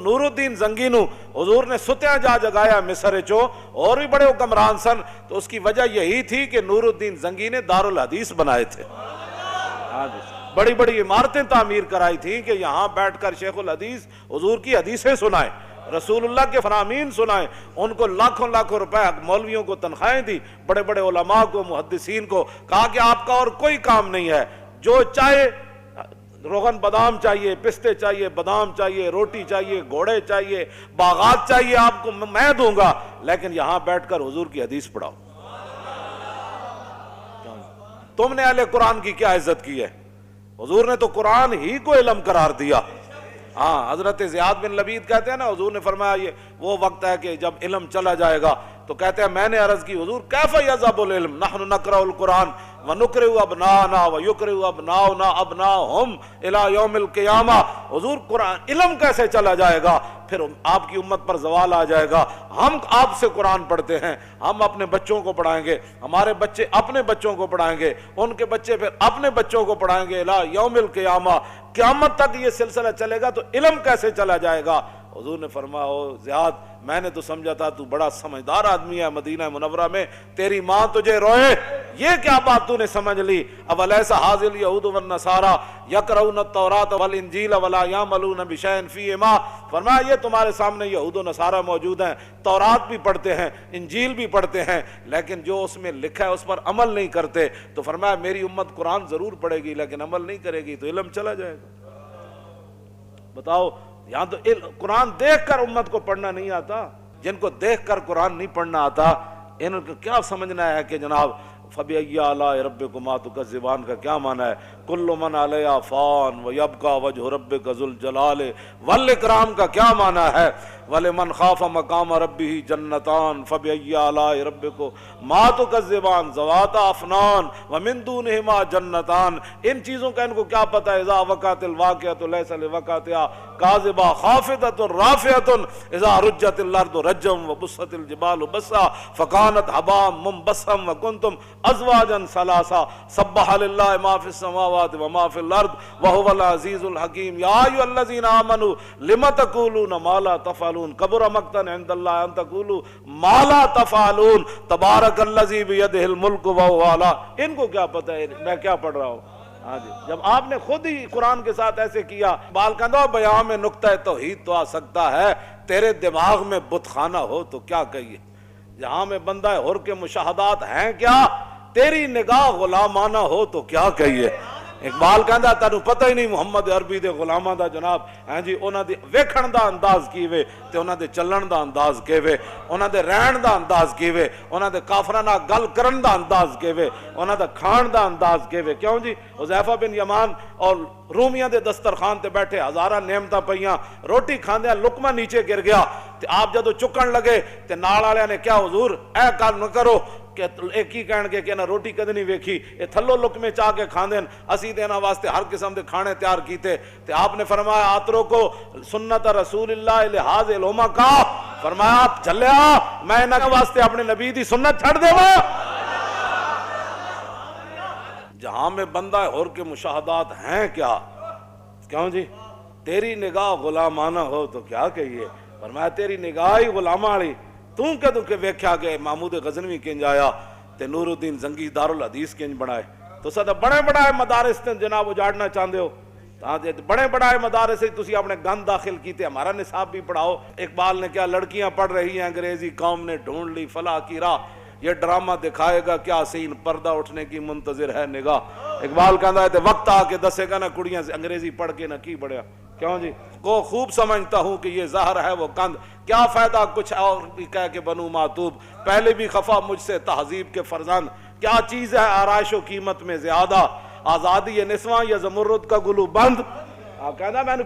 نور الدین زنگی نو حضور نے ستیاں جا جگایا مصر چو، اور بھی بڑے حکمران سن، تو اس کی وجہ یہی تھی کہ نور الدین زنگی نے دارالحدیث بنائے تھے، بڑی بڑی عمارتیں تعمیر کرائی تھیں کہ یہاں بیٹھ کر شیخ الحدیث حضور کی حدیثیں سنائیں، رسول اللہ کے فرامین سنائیں، ان کو لاکھوں لاکھوں روپے مولویوں کو تنخواہیں دی، بڑے بڑے علماء کو، محدثین کو، کہا کہ آپ کا اور کوئی کام نہیں ہے، جو چاہے روغن بادام چاہیے، پستے چاہیے، بادام چاہیے، روٹی چاہیے، گھوڑے چاہیے، باغات چاہیے، آپ کو میں دوں گا، لیکن یہاں بیٹھ کر حضور کی حدیث پڑھاؤ۔ تم نے اہل قرآن کی کیا عزت کی ہے؟ حضور نے تو قرآن ہی کو علم قرار دیا۔ ہاں، حضرت زیاد بن لبید کہتے ہیں نا، حضور نے فرمایا یہ وہ وقت ہے کہ جب علم چلا جائے گا، تو کہتے ہیں میں نے عرض کی حضور کیف یذهب العلم نحن نقرأ القرآن ونقرئ ابناءنا ويقرئ ابناؤنا ابناءهم الى يوم القیامہ، حضور قرآن علم کیسے چلا جائے گا؟ پھر آپ کی امت پر زوال آ جائے گا، ہم آپ سے قرآن پڑھتے ہیں، ہم اپنے بچوں کو پڑھائیں گے، ہمارے بچے اپنے بچوں کو پڑھائیں گے، ان کے بچے پھر اپنے بچوں کو پڑھائیں گے، الى یوم القیامہ، قیامت تک یہ سلسلہ چلے گا، تو علم کیسے چلا جائے گا؟ حضور نے فرمایا او زیاد، میں نے تو سمجھا تھا تو بڑا سمجھدار آدمی ہے، مدینہ منورہ میں تیری ماں تجھے روئے، یہ کیا بات تو نے سمجھ لی؟ اولیس ھذا الیہود والنصارى یقرؤون التوراۃ والانجیل ولا یعملون بشیء فیہما، فرمایا یہ تمہارے سامنے یہود و نصارہ موجود ہیں، تورات بھی پڑھتے ہیں، انجیل بھی پڑھتے ہیں، لیکن جو اس میں لکھا ہے اس پر عمل نہیں کرتے، تو فرمایا میری امت قرآن ضرور پڑھے گی لیکن عمل نہیں کرے گی تو علم چلا جائے گا۔ بتاؤ، یہاں تو قرآن دیکھ کر امت کو پڑھنا نہیں آتا، جن کو دیکھ کر قرآن نہیں پڑھنا آتا ان کو کیا سمجھنا ہے کہ جناب فَبِأَيِّ آلَاءِ رَبِّكُمَا تُكَذِّبَانِ کا کیا معنی ہے؟ كُلُّ مَنْ عَلَيْهَا فَانٍ وَيَبْقَى وَجْهُ رَبِّكَ ذُو الْجَلَالِ وَالْإِكْرَامِ کا کیا معنی ہے؟ وَلِمَنْ خَافَ مَقَامَ رَبِّهِ جَنَّتَانِ فَبِأَيِّ آلَاءِ رَبِّكُمَا تُكَذِّبَانِ ذَوَاتَا أَفْنَانٍ وَمِن دُونِهِمَا جَنَّتَانِ، ان چیزوں کا ان کو کیا پتہ ہے؟ اذا وقعت الواقعۃ ليس لوقعتها كاذبہ خافضۃ رافعۃ اذا رجت الارض رجا وبست الجبال بسا فكانت هباء منبثا وكنتم ازواجا ثلاثا سبح لله ما في السماوات وما في الارض وهو العزيز الحكيم يا ايها الذين امنوا لم تقولون ما لا تفعلون كبر مقتا عند الله ان تقولوا ما لا تفعلون تبارك الذي بيده الملك وهو على، ان کو کیا پتہ ہے میں کیا پڑھ رہا ہوں؟ ہاں جی، جب آپ نے خود ہی قرآن کے ساتھ ایسے کیا، بال کندھا بیان میں نقطہ توحید تو آ سکتا ہے، تیرے دماغ میں بت خانہ ہو تو کیا کہیے؟ جہاں میں بندہ حر کے مشاہدات ہیں کیا، تیری نگاہ غلامانہ ہو تو کیا کہیے؟ اقبال کہندا تینوں پتہ ہی نہیں محمد عربی دے غلاماں دا جناب، ہاں جی، انہاں دی ویکھن دا انداز کیویں تے انہاں دے چلن دا انداز کیویں، انہاں دے رہن دا انداز کیویں، انہاں دے کافراں نال گل کرن دا انداز کیویں، انہاں دا کھان دا انداز کیویں۔ کیوں جی؟ حذیفہ بن یمان اور رومیاں دے دسترخوان تے بیٹھے، ہزاراں نعمتاں پئیاں، روٹی کھاندیاں لقمہ نیچے گر گیا تے آپ جدوں چکن لگے تے نال والےاں نے کیا حضور اے کل نہ کرو، کہ ایک ہی کہن گے کہ نہ روٹی کدی نہیں ویکھی، یہ تھلو لقمے چاہ کے کھاندے، اسی دینا واسطے ہر قسم دے کھانے تیار کیتے، تے آپ نے فرمایا آترو کو سنت رسول اللہ لحاظ الہما کا، فرمایا آپ چلیا میں انہاں واسطے اپنے نبی دی سنت چھڑ دیوا۔ جہاں میں بندہ حر کے مشاہدات ہیں کیا، کیوں جی؟ تیری نگاہ غلامانہ ہو تو کیا کہیے؟ فرمایا تیری نگاہ ہی غلامہ والی، تو کدوں کہ ویکھیا کہ محمود غزنوی کنج آیا تے نور الدین زنگی دارالحدیث کنج بنائے، تو سدا بڑے بڑے مدارس تے جناب اجاڑنا چاہتے ہو، بڑے بڑے مدارس سے تسی اپنے گند داخل کیتے، ہمارا نصاب بھی پڑھاؤ۔ اقبال نے کیا لڑکیاں پڑھ رہی ہیں انگریزی، قوم نے ڈھونڈ لی فلاح کی راہ، یہ ڈرامہ دکھائے گا کیا سین، پردہ اٹھنے کی منتظر ہے نگاہ۔ اقبال کہتا ہے تے وقت آ کے دسے گا نا کڑیاں سے انگریزی پڑھ کے نہ کی بڑھیا، کیوں جی؟ کو خوب سمجھتا ہوں کہ یہ زہر ہے وہ کند، کیا فائدہ کچھ اور بھی کہہ کے بنوں معتوب، پہلے بھی خفا مجھ سے تہذیب کے فرزند، کیا چیز ہے آرائش و قیمت میں زیادہ، آزادی نسواں یا زمرد کا گلو بند۔ کہنا میں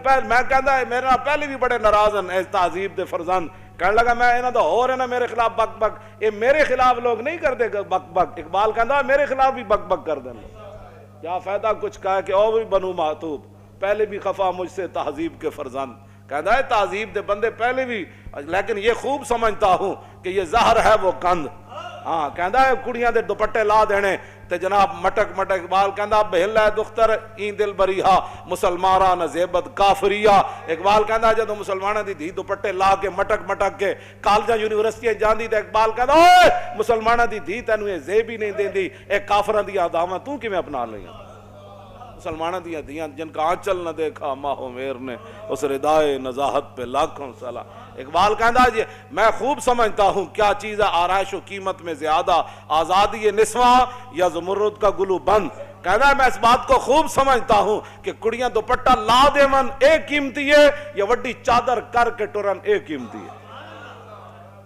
کہندا میرے پہلے بھی بڑے ناراض ہیں تہذیب دے فرزند، کہنے لگا میں انہاں دا ہور ہے نا میرے خلاف بک بک، یہ میرے خلاف لوگ نہیں کرتے بک بک، اقبال کہندا میرے خلاف بھی بک بک کر دیں، کیا فائدہ کچھ کہا کہ او بھی بنو معتوب، پہلے بھی خفا مجھ سے تہذیب کے فرزند۔ کہتا ہے تہذیب دے بندے پہلے بھی، لیکن یہ خوب سمجھتا ہوں کہ یہ زہر ہے وہ کند۔ ہاں کہندا ہے کڑیاں دے دوپٹے لا دینے تے جناب مٹک مٹک اقبال کہندا بہل ہے دختر این دل بریہا مسلمانہ نزیبت کافریہ. اقبال کہندا جدو مسلمانہ دی دھی دوپٹے لا کے مٹک مٹک کے کالجاں یونیورسٹیاں جاندی تے اقبال کہندا اوے مسلمانہ دی دھی تینوں یہ زیب ہی نہیں دیندی، اے کافراں دی اداواں تو کیویں اپنا لئیاں؟ مسلمانہ دیا دیاں جن کا آنچل نہ دیکھا ماہ و میر نے اس ردائے نزاہت پہ لاکھوں سالہ. اقبال کہندا جی میں خوب سمجھتا ہوں کیا چیز ہے آرائش و قیمت میں زیادہ، آزادی نسواں یا زمرد کا گلو بند. کہنا ہے میں اس بات کو خوب سمجھتا ہوں کہ کڑیاں دوپٹہ لا دے من ایک قیمتی ہے یا وڈی چادر کر کے ٹرن ایک قیمتی ہے.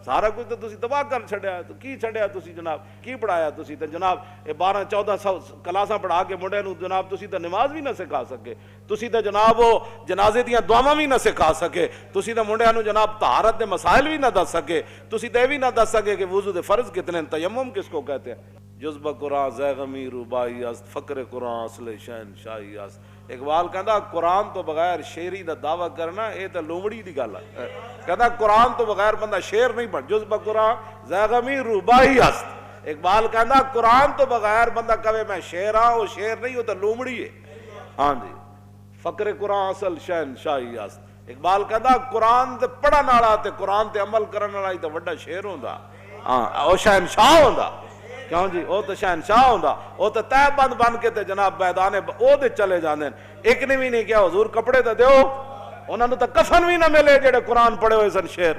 سارا کچھ تو تسی تباہ کر چھڑیا ہے، تو کی چھڑیا تسی جناب، کی پڑھایا تسی تے جناب 12-14 کلاساں پڑھا کے منڈے نو جناب تسی تے نماز بھی نہ سکھا سکے، تسی تے جناب وہ جنازے دیاں دعاواں بھی نہ سکھا سکے، تسی تے منڈے نو جناب طہارت دے مسائل بھی نہ دس سکے، تسی تے بھی نہ دس سکے کہ وضو دے فرض کتنے ہیں، تیمم کس کو کہتے ہیں. جذبہ قرآن زیغمی روبائی است، فقر قرآن اصل شہنشاہی است. اقبال کہندا قرآن تو بغیر شیری دا دعویٰ کرنا یہ تو لومڑی دی گل ہے. کہندا قرآن تو بغیر بندہ شیر نہیں بن. جذبہ قرآن زیغمی روبائی است. اقبال کہندا قرآن تو بغیر بندہ کہے میں شیر ہاں، وہ شیر نہیں، وہ تو لومڑی ہے. ہاں جی، فقر قرآن اصل شہنشاہی است. اقبال کہندا قرآن تے پڑھن والا تے قرآن تے عمل کرن والا تے وڈا شیر ہوندا، ہاں او شہنشاہ ہوندا. کیوں جی وہ تو شہنشاہ ہوندا، وہ تو تہ بند بن کے تے جناب میدان او دے چلے جاندے. ایک نے بھی نہیں کیا حضور کپڑے تے دیو، انہاں نوں تے کفن بھی نہ ملے جڑے قرآن پڑھے ہوئے سن شیر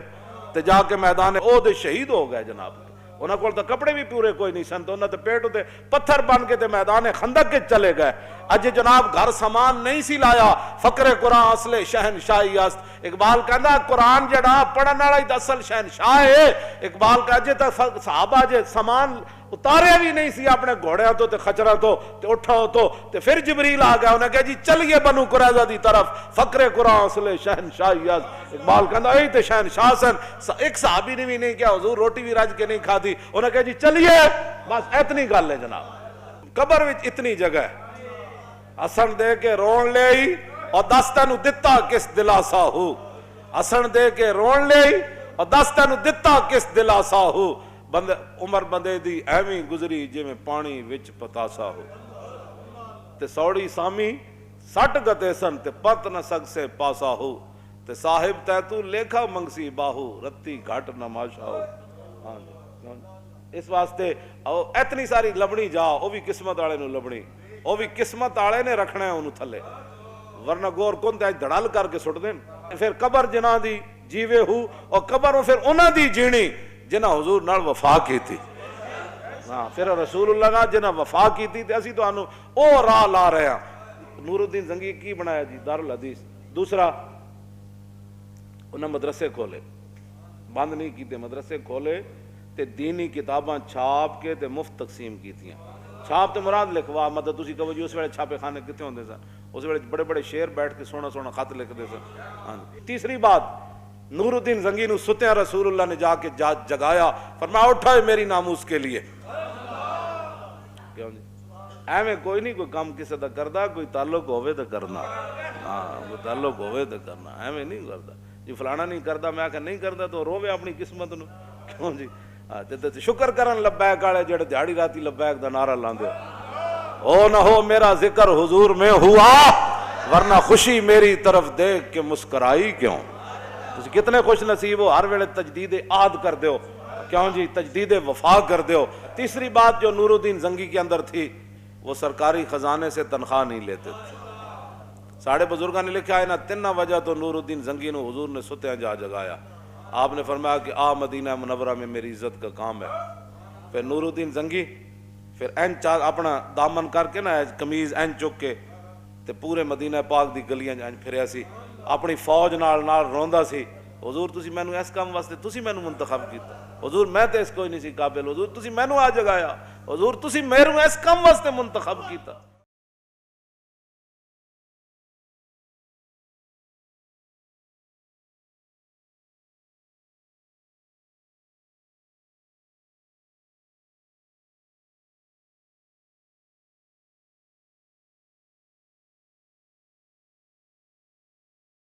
تے جا کے میدان او دے شہید ہو گئے جناب. انہاں کول تے کپڑے بھی پورے کوئی نہیں سن، تو انہاں تے پیٹ تے پتھر بن کے تے میدان خندق کے چلے گئے. اج جناب گھر سامان نہیں سی لایا، فقر قرآن اصل شہنشاہی است. اقبال کہندا قرآن جڑا پڑھن والا ہی اصل شہنشاہ ہے. اقبال کہا جے تے صحابہ جے سامان اتارے بھی نہیں سی اپنے گھوڑیاں تو تے خچرہ تو تے اٹھاؤ تو تے پھر جبریل آ گیا، انہیں کہا جی چلیے بنو قریظہ دی طرف، فقر قرآن اصل شہنشاہی است. اقبال کہندا اے تے شہنشاہ سن. ایک صحابی نے بھی نہیں کیا حضور روٹی بھی رج کے نہیں کھادی، انہیں کہا جی چلیے بس اتنی گل ہے جناب. قبر وچ اتنی جگہ ہے، اسن دے کے رون لے اور دستا نو دتا کس دلاسا ہو. اسن دے کے رون لے اور دستا نو دتا کس دلاسا ہو. بندے عمر بندے دی ایویں گزری جی میں پانی وچ پتاسا ہو. تے سوڑی سامی سٹ گتے سن تے پت نہ سگ سے پاسا ہو. تے صاحب تے تو لیکھا منگسی باہو رتی گھٹ نماشا ہو. ہاں جی، اس واسطے اتنی ساری لبنی جا وہ بھی قسمت والے نو لبنی، وہ بھی قسمت والے نے رکھنا ہے انہوں تھلے، ورنہ گور کون تے دھڑال کر کے سٹ دین. پھر قبر جنہ دی جیوے ہو اور قبر پھر انہاں دی جینی جنہ حضور نال وفا کی تھی. ہاں پھر رسول اللہ نال جنہ وفا کی تھی تے اسی تو انہوں او راہ لا رہے ہیں. نور الدین زنگی کی بنایا جی دارالحدیث. دوسرا انہاں مدرسے کھولے، بند نہیں کیتے، مدرسے کھولے تے دینی کتاباں چھاپ کے تے مفت تقسیم کیتیاں. چھاپ تے مراد لکھوا مطلب تسی کہو جی اس ویلے چھاپے خانے کتے ہوندے سن، اس ویلے بڑے بڑے شعر بیٹھ کے سونا سونا خط لکھتے سن. تیسری بات نور الدین زنگی نو ستیاں رسول اللہ نے جا کے جگایا، فرمایا اٹھائے میری ناموس کے لیے. کیوں جی ایویں کوئی نہیں کوئی کام کسے دا کردا، کوئی تعلق ہوئے تو کرنا. ہاں کوئی تعلق ہوئے تو کرنا، ایویں نہیں کردا جی فلانا نہیں کردا میں آکھا نہیں کردا تو روے اپنی قسمت نو. کیوں جی شکر کرن لبیک والے جڑے دیہڑی راتی لبیک دا نعرہ لاندے او نہ ہو میرا ذکر حضور میں ہوا ورنہ خوشی میری طرف دیکھ کے مسکرائی کیوں. تسی کتنے خوش نصیب ہو ہر ویلے تجدید عہد کر دیو. کیوں جی تجدید وفا کر دیو. تیسری بات جو نور الدین زنگی کے اندر تھی وہ سرکاری خزانے سے تنخواہ نہیں لیتے تھے. ساڑھے بزرگاں نے لکھا ہے نا تنہ وجہ تو نور الدین زنگی نو حضور نے ستیاں جا جگایا. آپ نے فرمایا کہ آ مدینہ منورہ میں میری عزت کا کام ہے. پھر نور الدین زنگی پھر این اپنا دامن کر کے نا کمیز این چک کے تے پورے مدینہ پاک دی گلیاں این پھریا سی، اپنی فوج نال روندا سی حضور تسی مینوں اس کام واسطے تسی مینوں منتخب کیتا، حضور میں تے اس کوئی نہیں سی قابل، حضور تسی مینوں آ جگایا، حضور تسی میرے اس کام واسطے منتخب کیتا.